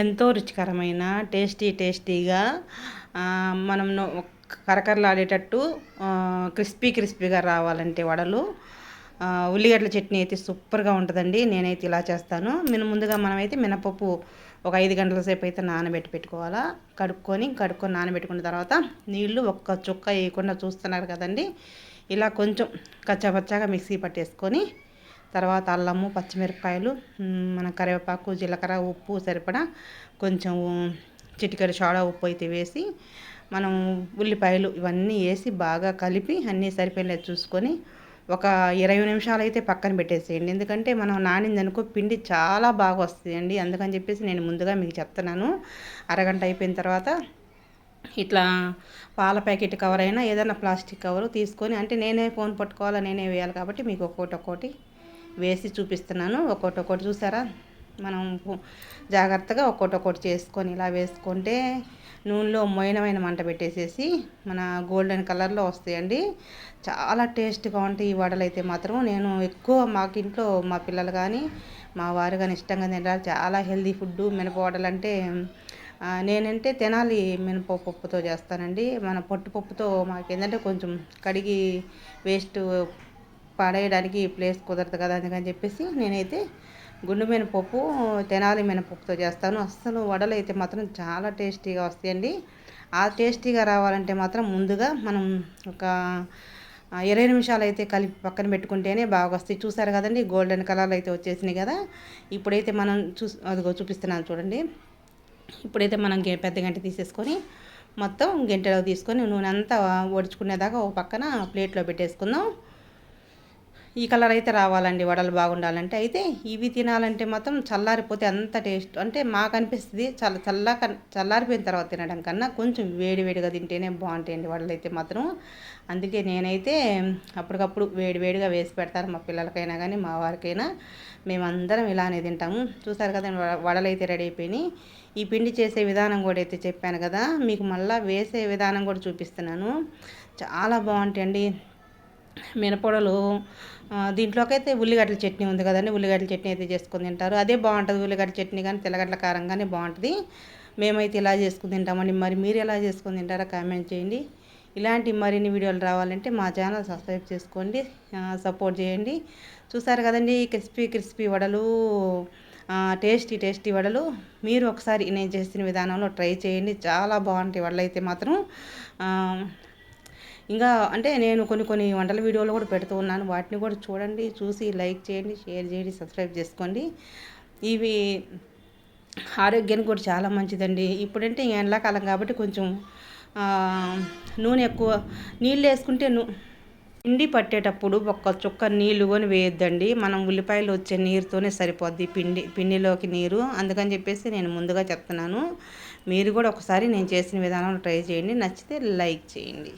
ఎంతో రుచికరమైన టేస్టీగా మనం కరకరలాడేటట్టు క్రిస్పీగా రావాలంటే వడలు ఉల్లిగడ్డల చట్నీ అయితే సూపర్గా ఉంటుందండి. నేనైతే ఇలా చేస్తాను. ముందుగా మనమైతే మినపప్పు ఒక 5 గంటల సేపు అయితే నానబెట్టి పెట్టుకోవాలా. కడుక్కొని నానబెట్టుకున్న తర్వాత నీళ్లు ఒక్క చుక్క వేయకుండా చూస్తున్నారు కదండి. ఇలా కొంచెం కచ్చాపచ్చాగా మిక్సీ పట్టేసుకొని తర్వాత అల్లము, పచ్చిమిరపకాయలు, మన కరివేపాకు, జీలకర్ర, ఉప్పు సరిపడా కొంచెం చిటికెడు సోడా ఉప్పు అయితే వేసి మనం ఉల్లిపాయలు ఇవన్నీ వేసి బాగా కలిపి అన్నీ సరిపోయేలా చూసుకొని ఒక 20 నిమిషాలు అయితే పక్కన పెట్టేసేయండి. ఎందుకంటే మనం నానిందనుకో పిండి చాలా బాగా వస్తుందండి. అందుకని చెప్పేసి నేను ముందుగా మీకు చెప్తున్నాను. అరగంట అయిపోయిన తర్వాత ఇట్లా పాల ప్యాకెట్ కవర్ అయినా ఏదైనా ప్లాస్టిక్ కవరు తీసుకొని, అంటే నేనే ఫోన్ పట్టుకోవాలా, నేనే వేయాలి కాబట్టి మీకు ఒక్కొక్కటి వేసి చూపిస్తున్నాను. ఒక్కొక్కటి చూసారా, మనం జాగ్రత్తగా ఒక్కొక్కటి చేసుకొని ఇలా వేసుకుంటే నూనెలో మోయినమైన మంట పెట్టేసేసి మన గోల్డెన్ కలర్లో వస్తాయండి. చాలా టేస్ట్గా ఉంటాయి ఈ వడలు అయితే మాత్రం. నేను ఎక్కువ మాకు ఇంట్లో మా పిల్లలు కానీ మా వారు కానీ ఇష్టంగా తింటారు. చాలా హెల్దీ ఫుడ్ మినప వడలు అంటే. నేనంటే తెనాలి మినపప్పుతో చేస్తానండి. మన పొట్టుపప్పుతో మాకేంటంటే కొంచెం కడిగి వేస్ట్ పడేయడానికి ప్లేస్ కుదరదు కదా, అందుకని చెప్పేసి నేనైతే గుండు మినపప్పు, తెనాలి మినపప్పుతో చేస్తాను. అస్సలు వడలు అయితే మాత్రం చాలా టేస్టీగా వస్తాయండి. ఆ టేస్టీగా రావాలంటే మాత్రం ముందుగా మనం ఒక 20 నిమిషాలు అయితే కలిపి పక్కన పెట్టుకుంటేనే బాగా వస్తాయి. చూసారు కదండి, గోల్డెన్ కలర్లో అయితే వచ్చేసినాయి కదా. ఇప్పుడైతే మనం అదిగో చూపిస్తున్నాను చూడండి. ఇప్పుడైతే మనం పెద్ద గంట తీసేసుకొని మొత్తం గంటలో తీసుకొని నూనె అంతా ఒడుచుకునేదాకా ఒక పక్కన ప్లేట్లో పెట్టేసుకుందాం. ఈ కలర్ అయితే రావాలండి వడలు బాగుండాలంటే. అయితే ఇవి తినాలంటే మాత్రం చల్లారిపోతే అంత టేస్ట్, అంటే మాకు అనిపిస్తుంది చల్లారిపోయిన తర్వాత తినడం కన్నా కొంచెం వేడిగా తింటేనే బాగుంటాయండి వడలు అయితే మాత్రం. అందుకే నేనైతే అప్పటికప్పుడు వేడిగా వేసి పెడతాను మా పిల్లలకైనా కానీ మా వారికైనా. మేమందరం ఇలానే తింటాము. చూసారు కదా వడలు అయితే రెడీ అయిపోయినాయి. ఈ పిండి చేసే విధానం కూడా అయితే చెప్పాను కదా, మీకు మళ్ళీ వేసే విధానం కూడా చూపిస్తున్నాను. చాలా బాగుంటాయండి మినపొడలు. దీంట్లోకైతే ఉల్లిగడ్డల చట్నీ ఉంది కదండి, ఉల్లిగడ్డల చట్నీ అయితే చేసుకొని తింటారు. అదే బాగుంటుంది. ఉల్లిగడ్డ చట్నీ కానీ తెల్లగడ్డల కారం కానీ బాగుంటుంది. మేమైతే ఇలా చేసుకుని తింటామండి. మరి మీరు ఎలా చేసుకొని తింటారో కామెంట్ చేయండి. ఇలాంటి మరిన్ని వీడియోలు రావాలంటే మా ఛానల్ సబ్స్క్రైబ్ చేసుకోండి, సపోర్ట్ చేయండి. చూసారు కదండి క్రిస్పీ వడలు, టేస్టీ వడలు. మీరు ఒకసారి నేను చేసిన విధానంలో ట్రై చేయండి. చాలా బాగుంటాయి వడలు అయితే మాత్రం. ఇంకా అంటే నేను కొన్ని వంటల వీడియోలు కూడా పెడుతూ ఉన్నాను. వాటిని కూడా చూడండి, చూసి లైక్ చేయండి, షేర్ చేయండి, సబ్స్క్రైబ్ చేసుకోండి. ఇవి ఆరోగ్యానికి కూడా చాలా మంచిదండి. ఇప్పుడంటే ఎండాకాలం కాబట్టి కొంచెం నూనె ఎక్కువ నీళ్ళు వేసుకుంటే పిండి పట్టేటప్పుడు ఒక్క చుక్క నీళ్ళు కొని వేయొద్దండి. మనం ఉల్లిపాయలు వచ్చే నీరుతోనే సరిపోద్ది పిండిలోకి నీరు. అందుకని చెప్పేసి నేను ముందుగా చెప్తున్నాను. మీరు కూడా ఒకసారి నేను చేసిన విధానంలో ట్రై చేయండి. నచ్చితే లైక్ చేయండి.